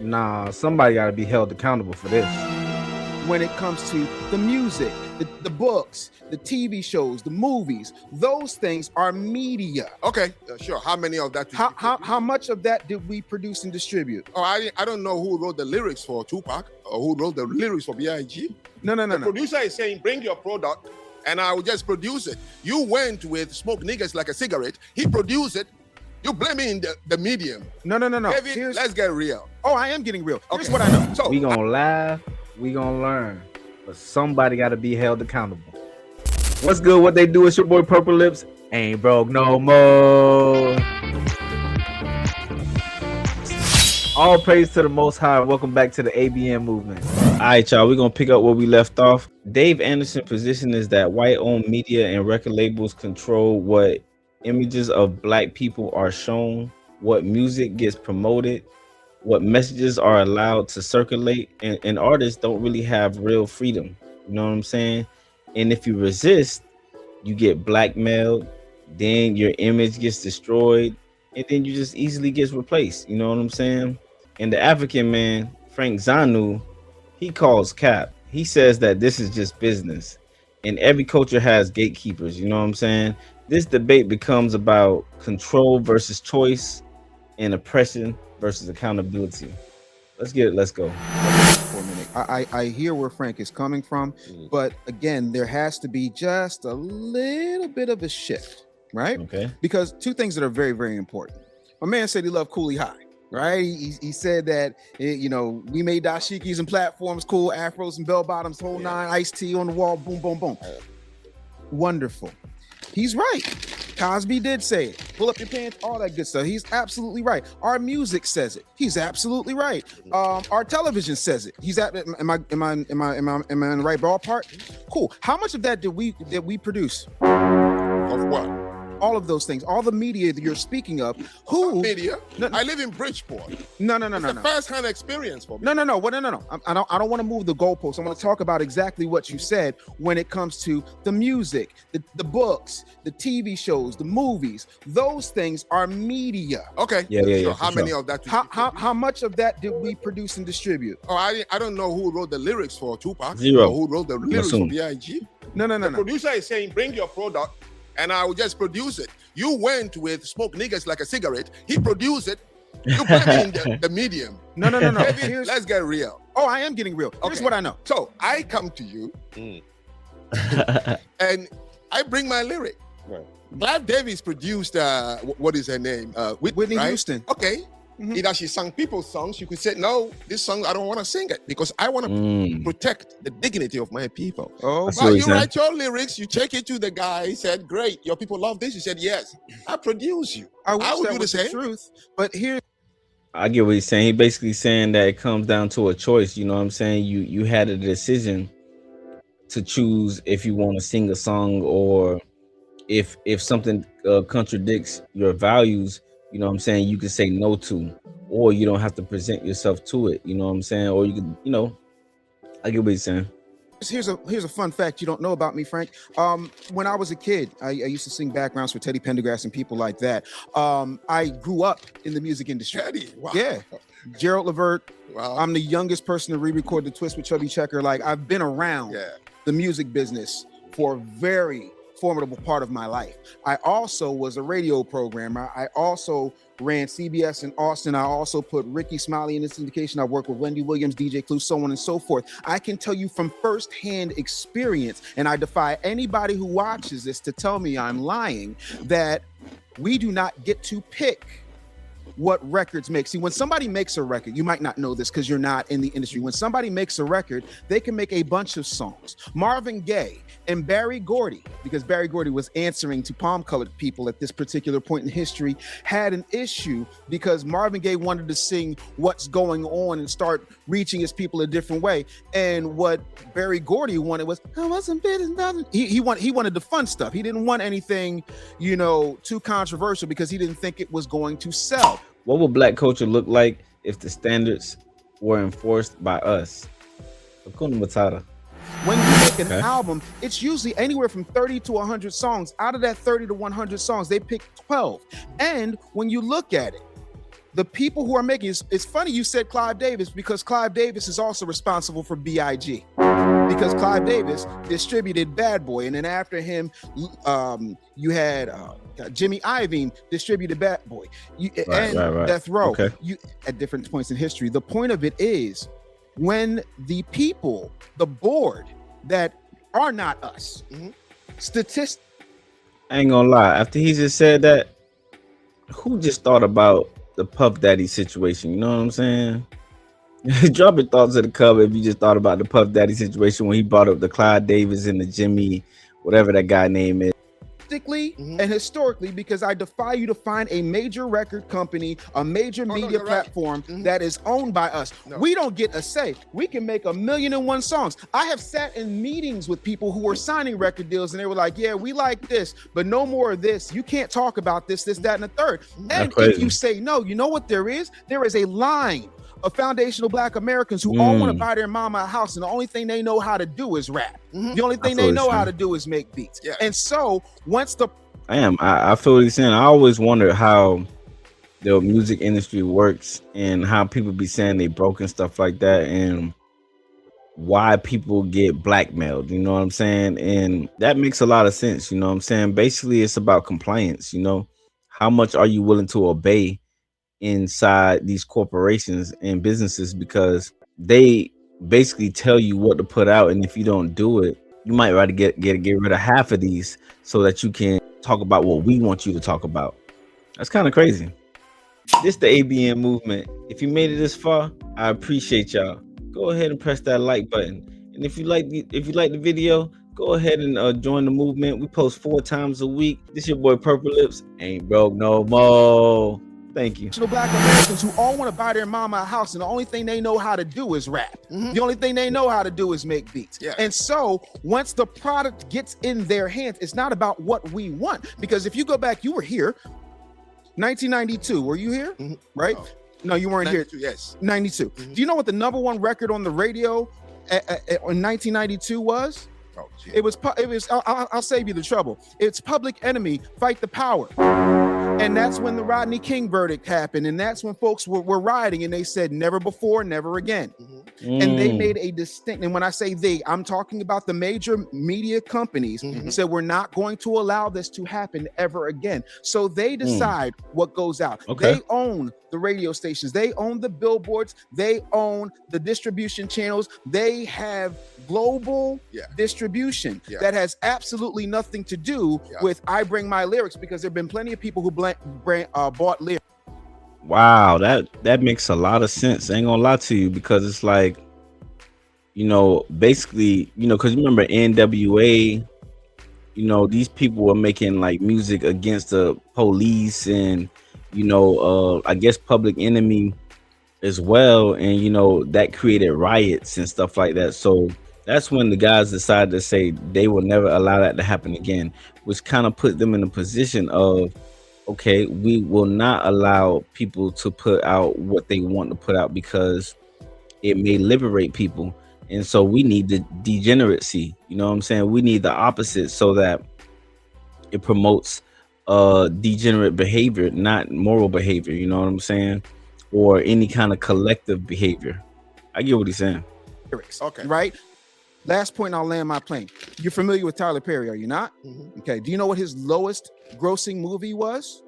Nah, somebody got to be held accountable for this. When it comes to the music, the books, the TV shows, the movies, those things are media. Okay, sure. How many of that? How much of that did we produce and distribute? Oh, I don't know who wrote the lyrics for Tupac or who wrote the lyrics for B.I.G. No. The producer is saying, bring your product and I will just produce it. You went with Smoke Niggas Like a Cigarette. He produced it. You blaming the medium. No. David, let's get real. Oh, I am getting real. Here's Okay. what I know. So We gonna laugh, we gonna learn, but somebody got to be held accountable. What's good? What they do? It's your boy Purple Lips. Ain't broke no more. All praise to the Most High. Welcome back to the ABN movement. All right, y'all. We're gonna pick up where we left off. Dave Anderson's position is that white-owned media and record labels control what images of black people are shown, what music gets promoted, what messages are allowed to circulate, and artists don't really have real freedom. You know what I'm saying? And if you resist, you get blackmailed, then your image gets destroyed, and then you just easily gets replaced. You know what I'm saying? And the African man, Frank Zanu, he calls cap. He says that this is just business, and every culture has gatekeepers. You know what I'm saying? This debate becomes about control versus choice and oppression versus accountability. Let's go. For a minute. I hear where Frank is coming from, but again, there has to be just a little bit of a shift, right? Okay. Because two things that are very, very important. My man said he loved Cooley High, right? He said that, we made dashikis and platforms cool, afros and bell bottoms, whole nine, iced tea on the wall, boom, boom, boom. Wonderful. He's right. Cosby did say it. Pull up your pants, all that good stuff. He's absolutely right. Our music says it. He's absolutely right. Our television says it. Am I in the right ballpark? Cool. How much of that did we produce? of what? All of those things, all the media that you're speaking of. Who Media? No, I live in Bridgeport. No. It's a first-hand experience for me. No. I don't want to move the goalposts. I want to talk about exactly what you said when it comes to the music, the books, the TV shows, the movies. Those things are media. Okay. Yeah. How many of that? How much of that did we produce and distribute? Oh, I don't know who wrote the lyrics for Tupac. Zero. Or who wrote the lyrics for B.I.G. No. The producer is saying, bring your product and I will just produce it. You went with Smoke Niggas Like a Cigarette. He produced it. You blaming the medium. No. David, let's get real. Oh, I am getting real. Here's what I know. So I come to you and I bring my lyric. Right. Clive Davis produced, what is her name? Whitney right? Houston. Okay. Either she sang people's songs, you could say, no, this song, I don't want to sing it because I want to protect the dignity of my people. Oh, But you write your lyrics, you take it to the guy, he said, great, your people love this. You said, yes, I produce you. I wish would that do was the the same. truth, but here. I get what he's saying. He basically saying that it comes down to a choice. You know what I'm saying? You had a decision to choose if you want to sing a song or if something contradicts your values. You know what I'm saying? You can say no to, or you don't have to present yourself to it. You know what I'm saying? Or you can, I get what he's saying. Here's a fun fact you don't know about me, Frank. When I was a kid, I used to sing backgrounds for Teddy Pendergrass and people like that. I grew up in the music industry. Teddy, wow. Yeah. Gerald Levert. Wow. I'm the youngest person to re-record the Twist with Chubby Checker. Like, I've been around the music business for a very formidable part of my life. I also was a radio programmer. I also ran CBS in Austin. I also put Ricky Smiley in the syndication. I worked with Wendy Williams, DJ Clue, so on and so forth. I can tell you from firsthand experience, and I defy anybody who watches this to tell me I'm lying, that we do not get to pick what records make. See, when somebody makes a record, you might not know this because you're not in the industry. When somebody makes a record, they can make a bunch of songs. Marvin Gaye and Barry Gordy, because Barry Gordy was answering to palm-colored people at this particular point in history, had an issue because Marvin Gaye wanted to sing what's going on and start reaching his people a different way. And what Barry Gordy wanted was, I wasn't bidding nothing. He wanted the fun stuff. He didn't want anything, too controversial because he didn't think it was going to sell. What would black culture look like if the standards were enforced by us? Hakuna Matata. When you make an album, it's usually anywhere from 30 to 100 songs. Out of that 30 to 100 songs, they pick 12. And when you look at it, the people who are making it's funny you said Clive Davis, because Clive Davis is also responsible for BIG, because Clive Davis distributed Bad Boy, and then after him you had Jimmy Iovine distributed Bad Boy, and Death Row. You at different points in history. The point of it is, when the people, the board that are not us, statistics. I ain't gonna lie, after he just said that, who just thought about the Puff Daddy situation? You know what I'm saying? Drop your thoughts in the comment if you just thought about the Puff Daddy situation when he brought up the Clive Davis and the Jimmy, whatever that guy name is. And historically, because I defy you to find a major record company, a major media platform that is owned by us. We don't get a say. We can make 1,000,001 songs. I have sat in meetings with people who were signing record deals, and they were like, yeah, we like this, but no more of this. You can't talk about this, that, and the third. And if you say no, you know what there is? There is a line of foundational Black Americans who all want to buy their mama a house, and the only thing they know how to do is rap. The only thing they know how to do is make beats. And so once I feel what he's saying. I always wondered how the music industry works and how people be saying they broke and stuff like that, and why people get blackmailed, you know what I'm saying? And that makes a lot of sense, you know what I'm saying? Basically, it's about compliance, you know? How much are you willing to obey inside these corporations and businesses, because they basically tell you what to put out, and if you don't do it, you might rather get rid of half of these so that you can talk about what we want you to talk about. That's kind of crazy. This the ABN movement. If you made it this far, I appreciate y'all. Go ahead and press that like button, and if you like the video, go ahead and join the movement. We post 4 times a week. This your boy Purple Lips. Ain't broke no more. Thank you. Black Americans who all want to buy their mama a house, and the only thing they know how to do is rap. The only thing they know how to do is make beats. And so once the product gets in their hands, it's not about what we want. Because if you go back, you were here, 1992. Were you here? Right? No, you weren't here. Yes. 92. Do you know what the #1 record on the radio in 1992 was? Oh, it was. I'll save you the trouble. It's Public Enemy, Fight the Power. And that's when the Rodney King verdict happened. And that's when folks were rioting, and they said, never before, never again. And they made a distinct, and when I say they, I'm talking about the major media companies, said, we're not going to allow this to happen ever again. So they decide what goes out. They own the radio stations. They own the billboards. They own the distribution channels. They have global distribution that has absolutely nothing to do with I bring my lyrics, because there have been plenty of people who bought lyrics. Wow, that makes a lot of sense. I ain't gonna lie to you, because it's like, you know, basically, you know, because you remember NWA, you know, these people were making like music against the police and, you know, I guess Public Enemy as well, and you know, that created riots and stuff like that. So that's when the guys decided to say they will never allow that to happen again, which kind of put them in a position of, okay, we will not allow people to put out what they want to put out because it may liberate people. And so we need the degeneracy, you know what I'm saying? We need the opposite so that it promotes degenerate behavior, not moral behavior, you know what I'm saying? Or any kind of collective behavior. I get what he's saying. Okay. Right? Last point, and I'll land my plane. You're familiar with Tyler Perry, are you not? Okay. Do you know what his lowest grossing movie was?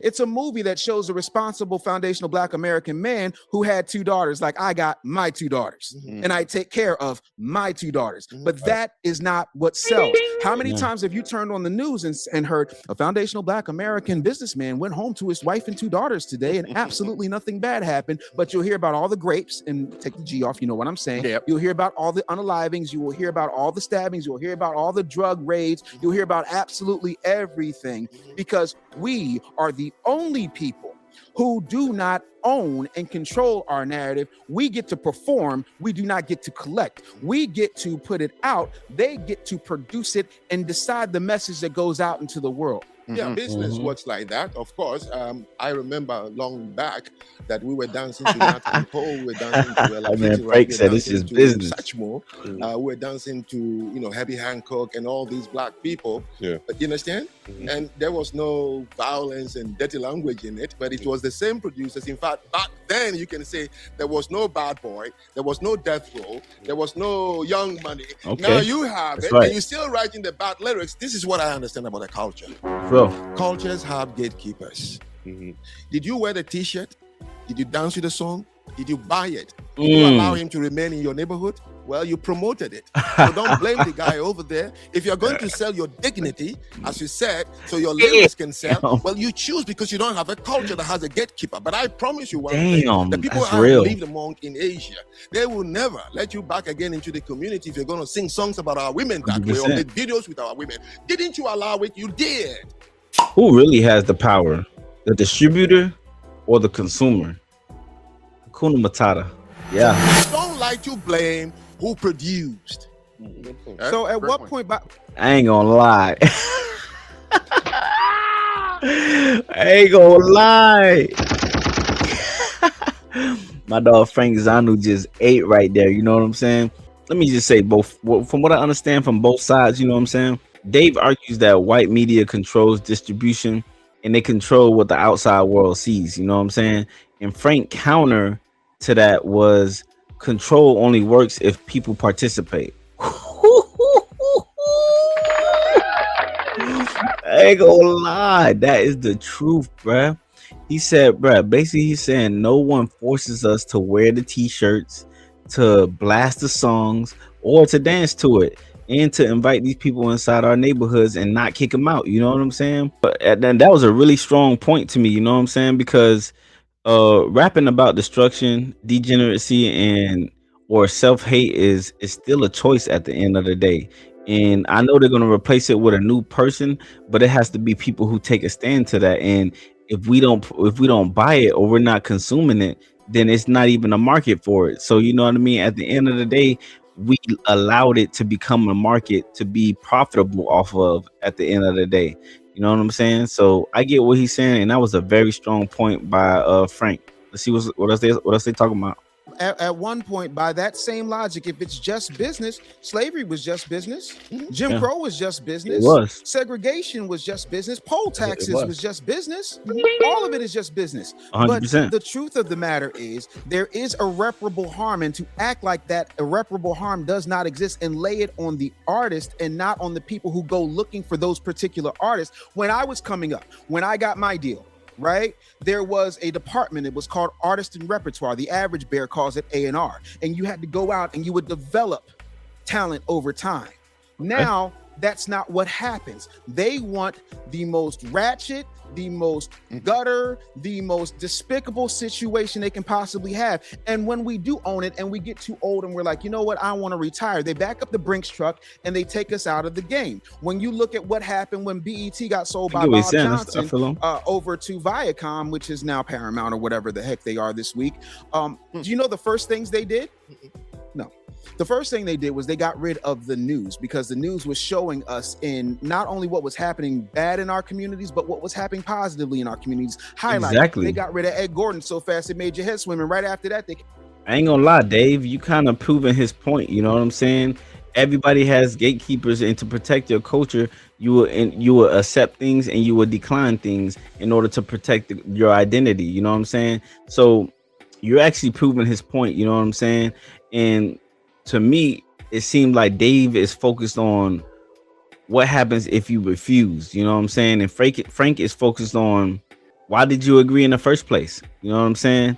It's a movie that shows a responsible foundational Black American man who had 2 daughters, like I got my 2 daughters, and I take care of my 2 daughters. But that is not what sells. How many times have you turned on the news and heard a foundational Black American businessman went home to his wife and 2 daughters today, and absolutely nothing bad happened? But you'll hear about all the grapes, and take the G off, you know what I'm saying? You'll hear about all the unalivings. You will hear about all the stabbings. You'll hear about all the drug raids. You'll hear about absolutely everything, because we are the only people who do not own and control our narrative. We get to perform. We do not get to collect. We get to put it out. They get to produce it and decide the message that goes out into the world. Yeah, business works like that, of course. I remember long back that we were dancing to Nat King Cole, we were dancing to Ella Frank said this is business. We were dancing to, you know, Herbie Hancock and all these Black people. But you understand? and there was no violence and dirty language in it, but it was the same producers. In fact, back then you can say there was no Bad Boy, there was no Death Row, there was no Young Money. Okay. Now you have That's it, right. and you're still writing the bad lyrics. This is what I understand about the culture. Bro. Cultures have gatekeepers. Did you wear the T-shirt? Did you dance with the song? Did you buy it? Did you allow him to remain in your neighborhood? Well, you promoted it. So don't blame the guy over there. If you're going to sell your dignity, as you said, so your labels can sell, well, you choose because you don't have a culture that has a gatekeeper. But I promise you one thing, the people I lived among in Asia, they will never let you back again into the community if you're going to sing songs about our women that 100%. way or make videos with our women. Didn't you allow it? You did. Who really has the power? The distributor or the consumer? Hakuna Matata. Yeah. Don't like to blame who produced. So at what point, I ain't gonna lie. I ain't gonna lie. My dog Frank Zanu just ate right there. You know what I'm saying? Let me just say both. From what I understand from both sides, you know what I'm saying? Dave argues that white media controls distribution and they control what the outside world sees. You know what I'm saying? And Frank counter to that was control only works if people participate. I ain't gonna lie, that is the truth, bruh. He said, bruh, basically he's saying no one forces us to wear the t-shirts, to blast the songs, or to dance to it, and to invite these people inside our neighborhoods and not kick them out. You know what I'm saying? But then that was a really strong point to me, you know what I'm saying? Because rapping about destruction, degeneracy, and or self-hate is still a choice at the end of the day. And I know they're going to replace it with a new person, but it has to be people who take a stand to that. And if we don't buy it or we're not consuming it, then it's not even a market for it. So you know what I mean? At the end of the day, we allowed it to become a market to be profitable off of at the end of the day. You know what I'm saying? So I get what he's saying, and that was a very strong point by Frank. Let's see what else they talking about. At one point, by that same logic, if it's just business, slavery was just business. Jim Crow was just business. It was. Segregation was just business. Poll taxes was just business. All of it is just business. 100%. But the truth of the matter is there is irreparable harm, and to act like that irreparable harm does not exist and lay it on the artist and not on the people who go looking for those particular artists. When I was coming up, when I got my deal, right, there was a department. It was called Artist and Repertoire. The average bear calls it A&R. And you had to go out and you would develop talent over time. Now, that's not what happens. They want the most ratchet, the most gutter, the most despicable situation they can possibly have. And when we do own it and we get too old and we're like, you know what, I want to retire, they back up the Brinks truck and they take us out of the game. When you look at what happened when BET got sold by Bob Johnson over to Viacom, which is now Paramount or whatever the heck they are this week. Do you know the first things they did? No. The first thing they did was they got rid of the news, because the news was showing us in not only what was happening bad in our communities, but what was happening positively in our communities. Highlighted. They got rid of Ed Gordon so fast it made your head swim. And right after that, I ain't gonna lie, Dave, you kind of proving his point. You know what I'm saying? Everybody has gatekeepers, and to protect your culture, you will accept things and you will decline things in order to protect your identity. You know what I'm saying? So you're actually proving his point. You know what I'm saying? And to me, it seemed like Dave is focused on what happens if you refuse. You know what I'm saying? And Frank is focused on why did you agree in the first place? You know what I'm saying?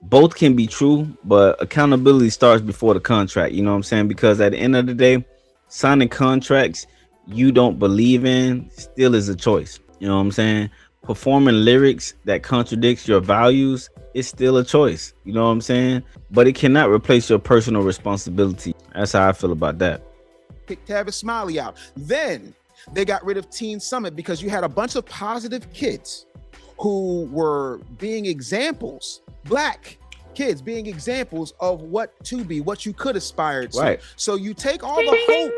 Both can be true, but accountability starts before the contract. You know what I'm saying? Because at the end of the day, signing contracts you don't believe in still is a choice. You know what I'm saying? Performing lyrics that contradicts your values is still a choice. You know what I'm saying? But it cannot replace your personal responsibility. That's how I feel about that. Pick Tavis Smiley out. Then they got rid of Teen Summit because you had a bunch of positive kids who were being examples, black kids being examples of what to be, what you could aspire to. Right. So you take all the hope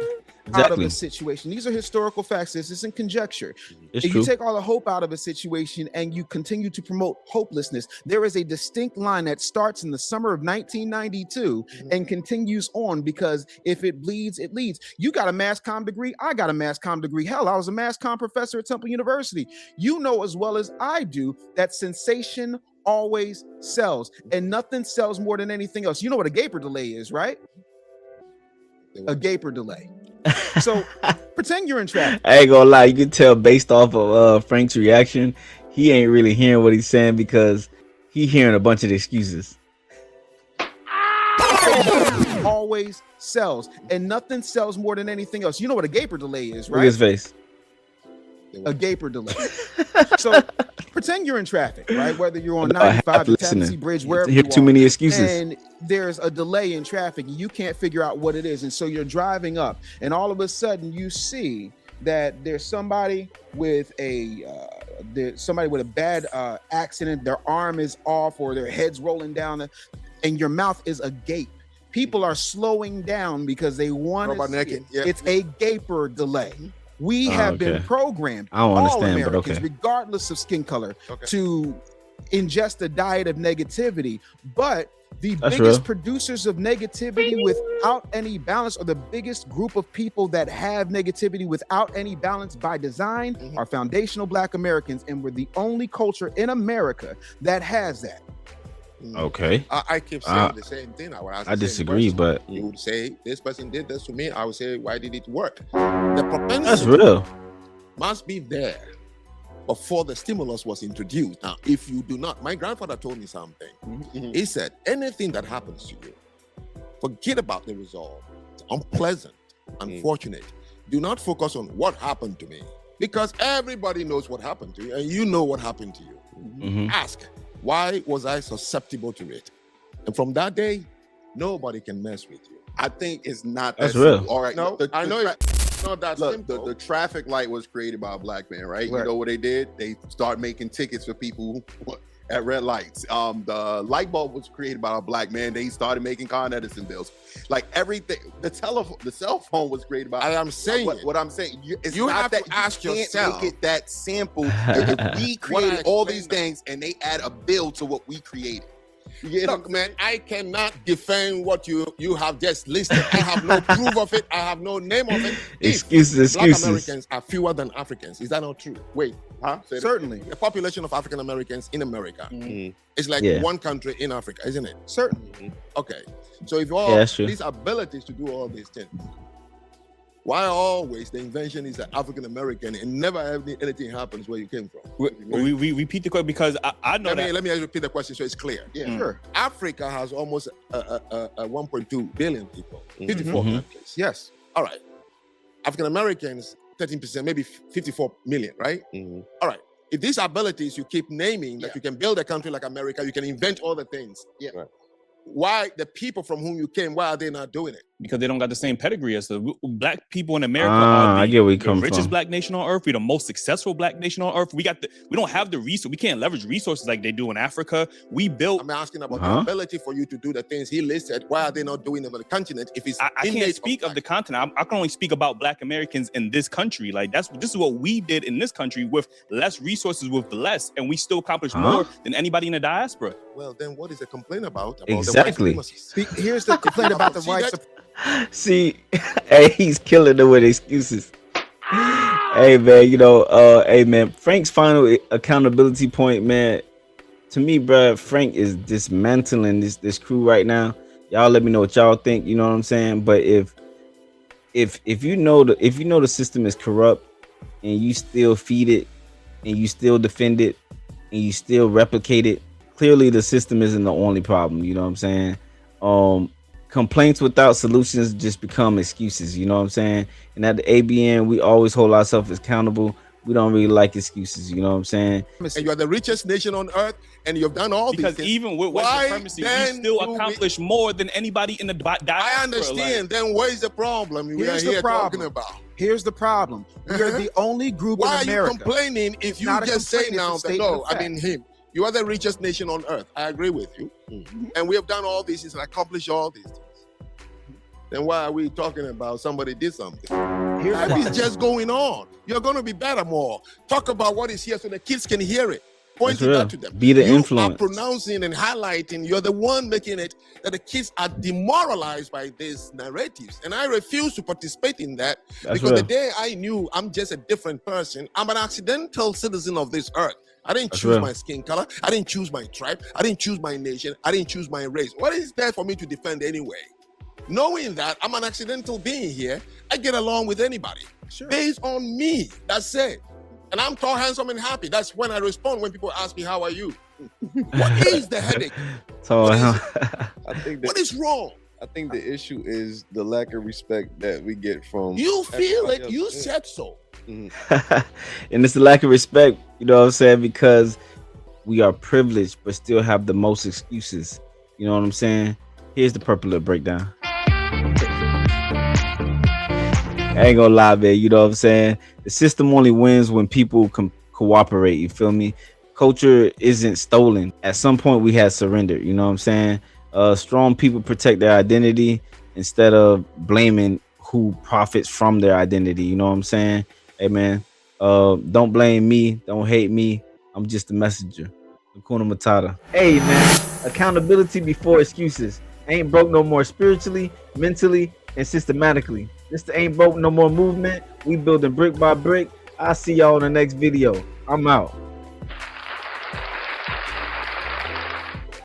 out of a situation. These are historical facts. This isn't conjecture. It's if true. you take all the hope out of a situation and you continue to promote hopelessness, there is a distinct line that starts in the summer of 1992 and continues on, because if it bleeds, it leads. You got a mass comm degree. I got a mass comm degree. Hell, I was a mass comm professor at Temple University. You know as well as I do that sensation always sells, and nothing sells more than anything else. You know what a gaper delay is, right? A gaper delay. So pretend you're in traffic. I ain't gonna lie, you can tell based off of Frank's reaction, he ain't really hearing what he's saying because he hearing a bunch of excuses. Always sells, and nothing sells more than anything else. You know what a gaper delay is, right? Look at his face. A gaper delay. So pretend you're in traffic, right? Whether you're on 95, the Tennessee Bridge, wherever you are. Too many excuses. And there's a delay in traffic, and you can't figure out what it is. And so you're driving up, and all of a sudden you see that there's somebody with a bad accident. Their arm is off, or their head's rolling down, and your mouth is agape. People are slowing down because they want to see it. Yeah. It's a gaper delay. We have been programmed, I don't all understand, Americans, but okay. regardless of skin color, to ingest a diet of negativity. But the biggest producers of negativity without any balance, or the biggest group of people that have negativity without any balance by design, are foundational Black Americans. And we're the only culture in America that has that. Okay. I keep saying the same thing. I disagree, but you would say this person did this to me. I would say, why did it work? The propensity that's real. must be there before the stimulus was introduced. Now, if you do not, my grandfather told me something. He said, anything that happens to you, forget about the result. It's unpleasant, unfortunate. Do not focus on what happened to me, because everybody knows what happened to you, and you know what happened to you. Ask, why was I susceptible to it? And from that day, nobody can mess with you. I think it's not that's that real. simple. All right, No, I know it's not that simple. The traffic light was created by a Black man, right? Right. You know what they did? They started making tickets for people at red lights. The light bulb was created by a Black man. They started making Con Edison bills. Like everything, the cell phone was created by. I am saying what I'm saying. It's you not have that to ask you can't yourself. make it that simple. If we created all these explained things and they add a bill to what we created. Look, man, I cannot defend what you have just listed. I have no proof of it. I have no name of it. Excuses. Black Americans are fewer than Africans. Is that not true? Wait, huh? Certainly. The population of African Americans in America is like one country in Africa, isn't it? Certainly. Okay. So if you all that's true. these abilities to do all these things, why always the invention is an African American and never anything happens where you came from? We repeat the question because I know Let me repeat the question so it's clear. Yeah, sure. Africa has almost 1.2 billion people, 54 countries. Yes. All right. African Americans, 13%, maybe 54 million, right? All right. If these abilities you keep naming, that you can build a country like America, you can invent all the things. Yeah. Right. Why the people from whom you came, why are they not doing it? because they don't got the same pedigree as the Black people in America. Are I get where you come richest from. Black nation on earth. We're the most successful Black nation on earth. We don't have the resource. We can't leverage resources like they do in Africa. We built. I'm asking about the ability for you to do the things he listed. Why are they not doing it on the continent? If it's I can't speak of the continent. I can only speak about Black Americans in this country. Like this is what we did in this country with less resources, with less, and we still accomplished more than anybody in the diaspora. Well, then what is the complaint about Exactly. the white supremacists? Here's the complaint about the white supremacists. See, hey, he's killing them with excuses. Hey man, hey man, Frank's final accountability point, man. To me, bro, Frank is dismantling this crew right now. Y'all let me know what y'all think. You know what I'm saying? But if you know the system is corrupt and you still feed it and you still defend it and you still replicate it, clearly the system isn't the only problem. You know what I'm saying? Complaints without solutions just become excuses. You know what I'm saying? And at the ABN, we always hold ourselves accountable. We don't really like excuses. You know what I'm saying? And you are the richest nation on earth, and you've done all because these things. Even with white supremacy, we still accomplish more than anybody in the diaspora. I understand. Then what is the problem? Here's the problem. Talking about. Here's the problem. We are the only group in America. Why are you complaining if you just say now that no, I mean him. You are the richest nation on earth. I agree with you. And we have done all these things and accomplished all these things. Then why are we talking about somebody did something? Life is just going on. You're going to be better more. Talk about what is here so the kids can hear it. Pointing that to them. Be the you influence. are pronouncing and highlighting. You're the one making it that the kids are demoralized by these narratives. And I refuse to participate in that because the day I knew I'm just a different person, I'm an accidental citizen of this earth. I didn't choose my skin color. I didn't choose my tribe. I didn't choose my nation. I didn't choose my race. What is there for me to defend anyway? Knowing that I'm an accidental being here, I get along with anybody based on me. That's it. And I'm tall, handsome, and happy. That's when I respond when people ask me, how are you? What is the headache? What is wrong? I think the issue is the lack of respect that we get from you. Feel it. You said so. And it's the lack of respect, you know what I'm saying? Because we are privileged, but still have the most excuses. You know what I'm saying? Here's the purple breakdown. I ain't gonna lie, man. You know what I'm saying? The system only wins when people cooperate. You feel me? Culture isn't stolen. At some point, we had surrendered. You know what I'm saying? Strong people protect their identity instead of blaming who profits from their identity. You know what I'm saying? Hey, man, don't blame me. Don't hate me. I'm just a messenger. Hakuna Matata. Hey, man, accountability before excuses. Ain't broke no more spiritually, mentally, and systematically. This the Ain't Broke No More movement. We building brick by brick. I'll see y'all in the next video. I'm out.